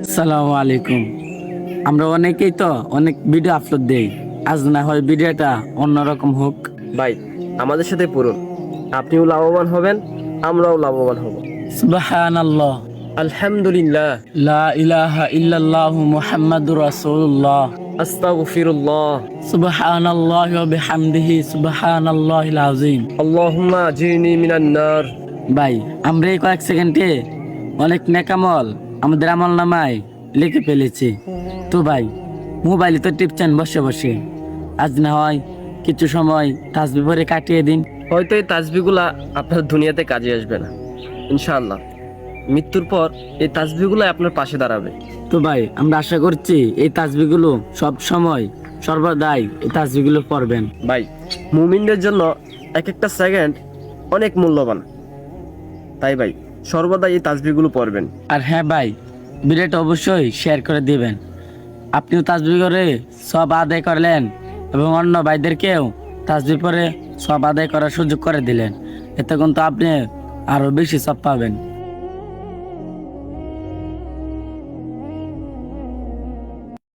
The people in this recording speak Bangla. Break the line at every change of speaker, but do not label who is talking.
আসসালামু আলাইকুম। আমরা অনেকেই তো অনেক ভিডিও আপলোড দেই, আজ না হয় ভিডিওটা অন্যরকম হোক।
ভাই, আমাদের সাথে পড়ুন। আপনিও লাভবান হবেন, আমরাও লাভবান হব।
সুবহানাল্লাহ,
আলহামদুলিল্লাহ।
লা ইলাহা ইল্লাল্লাহু মুহাম্মাদুর রাসূলুল্লাহ,
আস্তাগফিরুল্লাহ।
সুবহানাল্লাহি ওয়া বিহামদিহি সুবহানাল্লাহিল আযীম।
আল্লাহুম্মা আজিরনি মিনান নার।
ভাই, আমরা এই কয়েক সেকেন্ডে অনেক নেকামল আমাদের আমল নামায় লিখে ফেলেছি। তো ভাই, মোবাইলে তো টিপছেন বসে বসে, আজ না হয় কিছু সময় তাসবিহ পড়ে কাটিয়ে দিন।
হয়তো এই তাসবিহগুলা আপনার দুনিয়াতে কাজে আসবে না, ইনশাআল্লাহ মৃত্যুর পর এই তাসবিহগুলো আপনার পাশে দাঁড়াবে।
তো ভাই, আমরা আশা করছি এই তাসবিহগুলো সব সময় সর্বদাই এই তাসবিহগুলো পড়বেন।
ভাই, মুমিনদের জন্য এক একটা সেকেন্ড অনেক মূল্যবান। তাই ভাই, সর্বদা এই তাসবিহগুলো পড়বেন।
আর হ্যাঁ ভাই, ভিডিওটা অবশ্যই শেয়ার করে দিবেন। আপনিও তাসবিহ করে সব আদায় করলেন এবং অন্য ভাইদেরকেও তাসবিহ পরে সব আদায় করার সুযোগ করে দিলেন। এতে কিন্তু আপনি আরো বেশি সব পাবেন।